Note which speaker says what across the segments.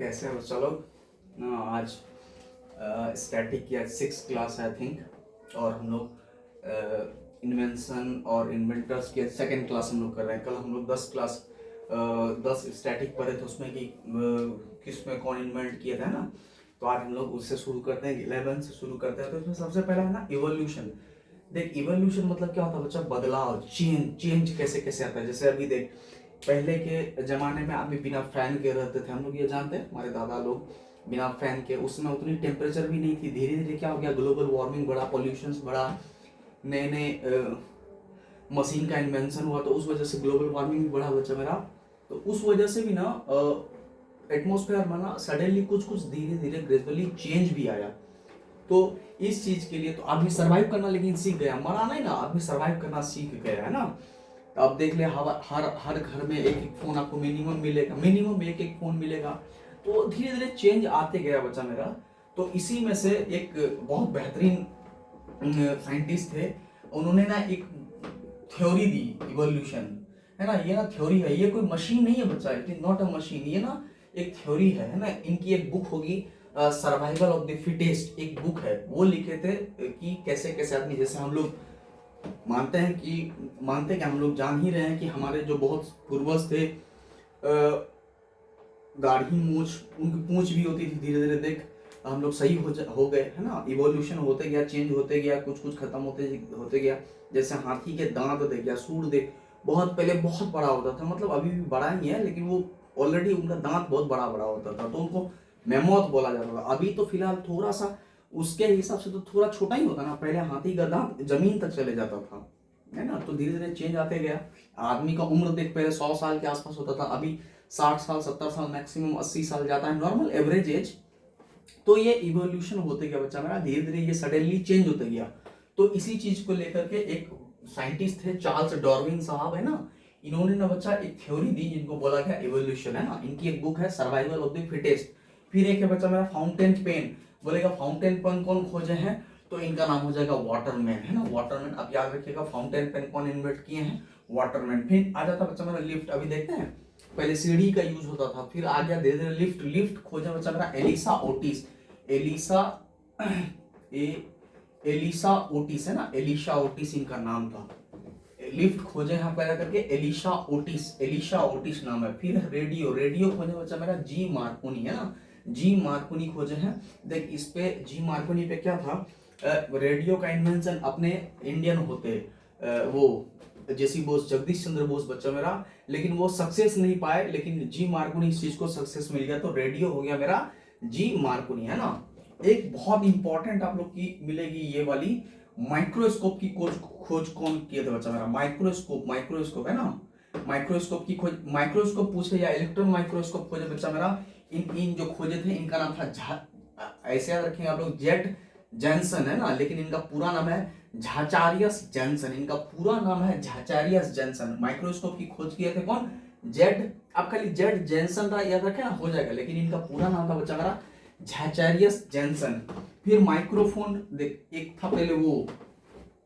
Speaker 1: कैसे हो चलो आज स्टैटिक की आज 6 क्लास है आई थिंक। और हम लोग इन्वेंशन और इन्वेंटर्स की सेकंड क्लास हम लोग कर रहे हैं। कल हम लोग 10 क्लास 10 स्टैटिक पढ़े थे, उसमें कि किस में कौन इन्वेंट किया था ना। तो आज हम लोग उससे शुरू करते हैं, 11 से शुरू करते हैं। तो इसमें सबसे पहला है ना इवोल्यूशन। देख इवोल्यूशन मतलब क्या होता है बच्चा, बदलाव, चेंज कैसे कैसे आता है। जैसे अभी देख, पहले के जमाने में आदमी बिना फैन के रहते थे, हम लोग ये जानते हैं, हमारे दादा लोग बिना फैन के, उसमें उतनी टेम्परेचर भी नहीं थी। धीरे धीरे क्या हो गया, ग्लोबल वार्मिंग बढ़ा, पॉल्यूशन बढ़ा, नए नए मशीन का इन्वेंशन हुआ, तो उस वजह से ग्लोबल वार्मिंग भी बढ़ा बच्चा मेरा। तो उस वजह से भी ना एटमोसफेयर में ना सडनली कुछ कुछ धीरे धीरे ग्रेजुअली चेंज भी आया। तो इस चीज के लिए तो आदमी सरवाइव करना लेकिन सीख गया, मरा नहीं ना, आदमी सरवाइव करना सीख गया है ना। तो अब देख ले, हर हर घर में एक एक फोन आपको मिनिमम मिलेगा, मिनिमम एक एक फोन मिलेगा। तो धीरे धीरे चेंज आते गया बच्चा मेरा। तो इसी में से एक बहुत बेहतरीन साइंटिस्ट थे, उन्होंने ना एक थ्योरी दी इवोल्यूशन, है ना। ये ना थ्योरी है, ये कोई मशीन नहीं है बच्चा, it is not a machine, ये ना एक थ्योरी है ना। इनकी एक बुक होगी सर्वाइवल ऑफ द फिटेस्ट, एक बुक है, वो लिखे थे कि कैसे कैसे आदमी, जैसे हम लोग मानते हैं कि हम लोग जान ही रहे हैं कि हमारे जो बहुत पूर्वज थे दाढ़ी मूछ, उनकी पूंछ भी होती थी। धीरे धीरे देख हम लोग सही हो गए, है ना। इवोल्यूशन होते गया, चेंज होते गया, कुछ कुछ खत्म होते गया। जैसे हाथी के दांत देख या सूंड देख, बहुत पहले बहुत बड़ा होता था, मतलब अभी भी बड़ा ही है, लेकिन वो ऑलरेडी उनका दांत बहुत बड़ा बड़ा होता था, तो उनको मेमोथ बोला जाता था। अभी तो फिलहाल थोड़ा सा उसके हिसाब से तो थोड़ा छोटा ही होता ना, पहले हाथी का दांत जमीन तक चले जाता था, है ना। तो धीरे धीरे चेंज आते गया। आदमी का उम्र देख, पहले 100 साल के आसपास होता था, अभी 60 साल 70 साल मैक्सिमम 80 साल जाता है नॉर्मल एवरेज एज। तो ये इवोल्यूशन होते गया बच्चा मेरा, धीरे धीरे ये सडनली चेंज होते गया। तो इसी चीज को लेकर के एक साइंटिस्ट थे चार्ल्स डार्विन साहब, है ना। इन्होंने ना बच्चा एक थ्योरी दी जिनको बोला गया इवोल्यूशन, है ना। इनकी एक बुक है सर्वाइवल ऑफ द फिटेस्ट। फिर एक है बच्चा मेरा फाउंटेन पेन। बोलेगा फाउंटेन पेन कौन खोजे हैं, तो इनका नाम हो जाएगा वाटरमैन, है ना। वाटरमैन, अब याद रखिएगा फाउंटेन पेन कौन इन्वेंट किए हैं, वाटरमैन। फिर आ जाता बच्चा मेरा लिफ्ट। अभी देखते हैं, पहले सीढ़ी का यूज होता था, फिर आ गया धीरे धीरे लिफ्ट। लिफ्ट खोजा बच्चा मेरा Elisha Otis. Elisha Elisha Otis, है ना, एलिशा ओटिस इनका नाम था। लिफ्ट खोजे यहाँ पैदा करके एलिशा ओटिस, एलिशा ओटिस नाम है। फिर रेडियो, रेडियो खोजे बच्चा मेरा जी मार्कोनी, है ना, जी मार्कोनी खोजे हैं। देख इस पे जी मार्कोनी पे क्या था, रेडियो का इन्वेंशन अपने इंडियन होते वो जेसी बोस, जगदीश चंद्र बोस बच्चा मेरा, लेकिन वो सक्सेस नहीं पाए, लेकिन जी मार्कोनी इस चीज को सक्सेस मिल गया, तो रेडियो हो गया मेरा जी मार्कोनी, है ना। एक बहुत इंपॉर्टेंट आप लोग की मिलेगी ये वाली, माइक्रोस्कोप की खोज कौन किया था बच्चा मेरा, माइक्रोस्कोप, माइक्रोस्कोप, है ना। माइक्रोस्कोप की खोज, माइक्रोस्कोप पूछे या इलेक्ट्रॉन माइक्रोस्कोप खोजे बच्चा मेरा, इन जो खोजे थे इनका नाम था ऐसे याद रखेंगे आप लोग, जेट जैनसन, है ना, लेकिन इनका पूरा नाम है झाचारियस जैनसन। इनका पूरा नाम है झाचारियस जैनसन। माइक्रोस्कोप की खोज किए थे कौन, जेट, आप खाली जेट जैनसन का याद रखें ना, हो जाएगा, लेकिन इनका पूरा नाम था बच्चा मेरा झाचारियस जैनसन। फिर माइक्रोफोन देख, एक था पहले वो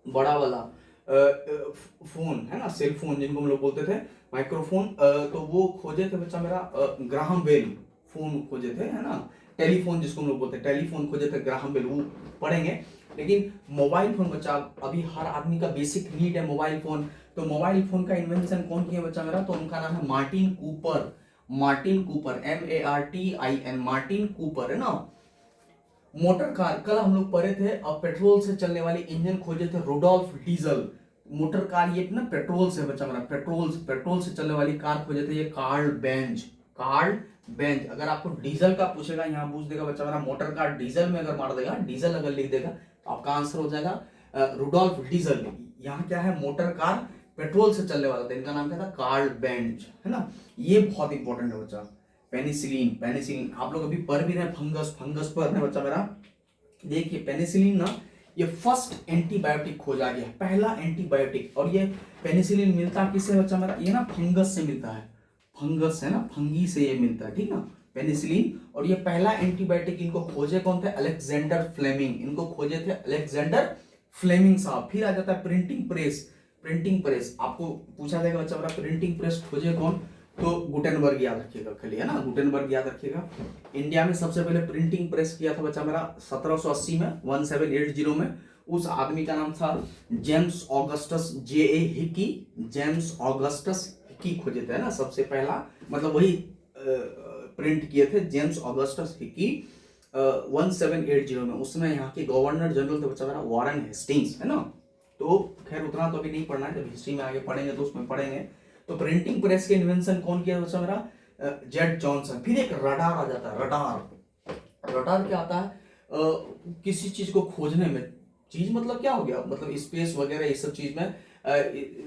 Speaker 1: बड़ा वाला फोन, है ना, सेल फोन जिनको हम लोग बोलते थे माइक्रोफोन, तो वो खोजे थे बच्चा मेरा ग्राहम बेल। फोन खोजे थे, है ना, टेलीफोन जिसको हम लोग बोलते हैं, टेलीफोन खोजे थे ग्राहम बेल, वो पढ़ेंगे। लेकिन मोबाइल फोन बच्चा अभी हर आदमी का बेसिक नीड है मोबाइल फोन। तो मोबाइल फोन का इन्वेंशन कौन किया बच्चा मेरा, तो उनका नाम है Martin Cooper. Martin Cooper, MARTIN, Martin Cooper, है ना। मोटर कार, कल हम लोग पढ़े थे, अब पेट्रोल से चलने वाली इंजन खोजे थे रुडोल्फ डीजल। मोटर कार ये ना पेट्रोल से बचा मेरा, पेट्रोल से चलने वाली कार खोजे थे ये कार्ल बेंज, कार्ल बेंज। अगर आपको डीजल का पूछेगा, यहाँ पूछ देगा बच्चा मेरा मोटर कार डीजल में अगर मार देगा, डीजल अगर लिख देगा, तो आपका आंसर हो जाएगा रुडोल्फ डीजल। यहाँ क्या है, मोटर कार पेट्रोल से चलने वाला था, इनका नाम क्या था, कार्ल बेंज, है ना। ये बहुत इंपॉर्टेंट है बच्चा। पेनिसिलिन, पेनिसिलिन आप लोग अभी पढ़ भी रहे हैं, फंगस, फंगस पढ़ रहे हैं बच्चा मेरा। देखिए पेनिसिलिन ना, ये फर्स्ट एंटीबायोटिक खोजा गया, पहला एंटीबायोटिक। और ये पेनिसिलिन मिलता किससे बच्चा मेरा, ये ना फंगस से मिलता है, फंगस, है ना, फंगी से ये मिलता है, ठीक ना, पेनिसिलिन। और ये पहला एंटीबायोटिक इनको खोजे कौन थे, अलेक्जेंडर फ्लेमिंग, इनको खोजे थे अलेक्जेंडर फ्लेमिंग साहब। फिर आ जाता है प्रिंटिंग प्रेस। प्रिंटिंग प्रेस आपको पूछा जाएगा बच्चा मेरा, प्रिंटिंग प्रेस खोजे कौन, तो गुटेनबर्ग याद रखिएगा खाली, है ना, गुटेनबर्ग याद रखिएगा। इंडिया में सबसे पहले प्रिंटिंग प्रेस किया था बच्चा मेरा 1780 में, 1780 में। उस आदमी का नाम था James Augustus J.A. Hicky. James Augustus Hicky खोजे थे, है ना, सबसे पहला, मतलब वही प्रिंट किए थे जेम्स ऑगस्टस हिकी 1780 में। उसमें यहाँ के गवर्नर जनरल थे बच्चा मेरा वॉरेन हेस्टिंग्स, है ना। तो खैर उतना तो अभी नहीं पढ़ना है, जब हिस्ट्री में आगे पढ़ेंगे तो उसमें पढ़ेंगे। तो प्रिंटिंग प्रेस के इन्वेंशन कौन किया बच्चा मेरा? Z Johnson. फिर एक रडार आ जाता है, रडार। रडार क्या आता है? किसी चीज को खोजने में, चीज मतलब क्या हो गया, मतलब स्पेस वगैरह ये सब चीज में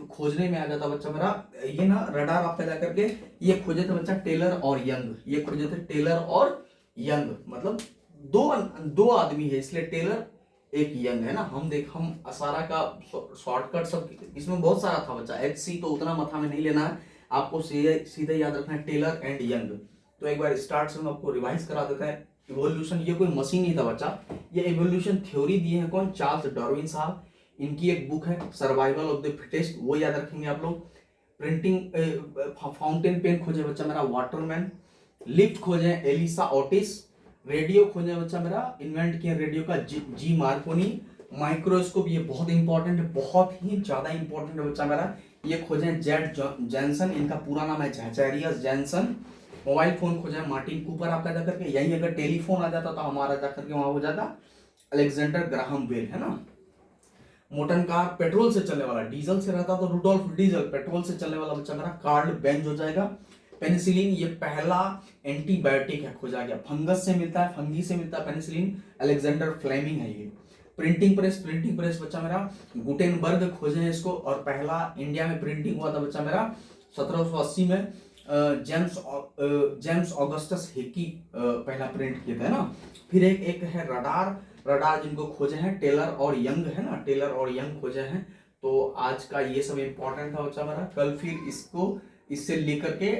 Speaker 1: खोजने में आ जाता बच्चा मेरा। ये ना रडार आप पैदा करके ये खोजे थे बच्चा टेलर और यंग। ये खोजे थे टेलर और यंग, मतलब दो आदमी है, इसलिए टेलर एक यंग, है ना। हम सारा का शॉर्टकट सब इसमें बहुत सारा था बच्चा, HC तो उतना माथा में नहीं लेना है आपको, सीधे याद रखना है टेलर एंड यंग। तो एक बार स्टार्ट से हम आपको रिवाइज करा देता है। इवोल्यूशन ये कोई मशीन नहीं था बच्चा, ये इवोल्यूशन थ्योरी दिए हैं कौन? चार्ल्स डार्विन साहब। इनकी एक बुक है सर्वाइवल ऑफ द फिटेस्ट, वो याद रखेंगे आप लोग। प्रिंटिंग फाउंटेन पेन खोजे बच्चा मेरा वाटरमैन। लिफ्ट खोजे एलिसा ओटिस। रेडियो खोजे बच्चा मेरा, इन्वेंट किया रेडियो का जी मार्कोनी। माइक्रोस्कोप ये बहुत इंपॉर्टेंट है, बहुत ही ज्यादा इंपॉर्टेंट है बच्चा मेरा, ये खोजे जेड जैनसन। इनका पूरा नाम है ज़ैचारियस जैनसन। मोबाइल फोन खोजा मार्टिन कूपर आपका जाकर के, यही अगर टेलीफोन आ जाता तो हमारा जाकर के वहां हो जाता अलेक्जेंडर ग्राहम बेल, है ना। मोटर कार पेट्रोल से चलने वाला, डीजल से रहता तो रुडोल्फ डीजल, पेट्रोल से चलने वाला बच्चा मेरा कार्ल बेंज हो जाएगा। पेनिसिलिन ये पहला एंटीबायोटिक है, खोजा गया, फंगस से मिलता है, फंगी से मिलता है पेनिसिलिन, अलेक्जेंडर फ्लेमिंग है ये। प्रिंटिंग प्रेस बच्चा मेरा गुटेनबर्ग खोजे हैं इसको, और पहला इंडिया में प्रिंटिंग हुआ था बच्चा मेरा 1780 में। जेम्स ऑगस्टस हिकी पहला प्रिंट किए थे ना। फिर एक है रडार। रडार जिनको खोजे हैं टेलर और यंग, है ना, टेलर और यंग खोजे हैं। तो आज का ये सब इंपॉर्टेंट था बच्चा मेरा। कल फिर इसको इससे लेकर के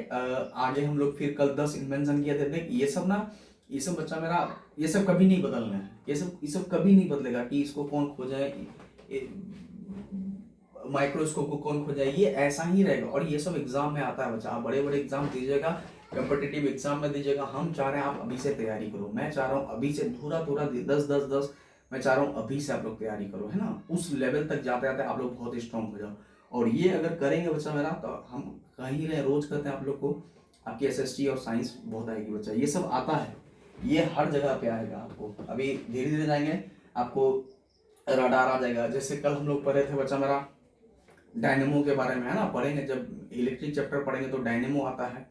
Speaker 1: आगे हम लोग फिर कल 10 इन्वेंशन किए थे। देख ये सब ना, ये सब बच्चा मेरा, ये सब कभी नहीं बदलना है, ये सब कभी नहीं बदलेगा कि इसको कौन खोजा है, माइक्रोस्कोप को कौन खोजा है, ये ऐसा ही रहेगा। और ये सब एग्जाम में आता है बच्चा, आप बड़े बड़े एग्जाम दीजिएगा, कम्पिटिटिव एग्जाम में दीजिएगा। हम चाह रहे हैं आप अभी से तैयारी करो, मैं चाह रहा हूँ अभी से धूरा 10 मैं चाह रहा हूँ अभी से आप लोग तैयारी करो, है ना। उस लेवल तक जाते जाते आप लोग बहुत स्ट्रांग हो जाओ। और ये अगर करेंगे बच्चा मेरा, तो हम कहीं रहे रोज करते हैं आप लोग को, आपकी SST और साइंस बहुत आएगी बच्चा, ये सब आता है, ये हर जगह पे आएगा आपको। अभी धीरे धीरे जाएंगे आपको रडार आ जाएगा। जैसे कल हम लोग पढ़े थे बच्चा मेरा डायनेमो के बारे में, है ना, पढ़ेंगे जब इलेक्ट्रिक चैप्टर पढ़ेंगे तो डायनेमो आता है,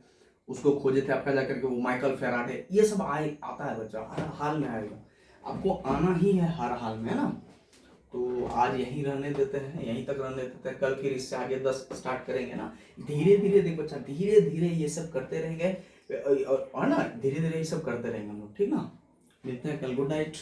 Speaker 1: उसको खोजे थे आपका जाकर के वो माइकल फेराडे। ये सब आता है बच्चा, हर हाल में आएगा, आपको आना ही है हर हाल में, है ना। तो आज यहीं रहने देते हैं, यहीं तक रहने देते हैं, कल फिर इससे आगे 10 स्टार्ट करेंगे ना। धीरे धीरे देख बच्चा, धीरे धीरे ये सब करते रहेंगे, और ना धीरे धीरे ये सब करते रहेंगे हम लोग, ठीक ना। मिलते हैं कल, गुड नाइट।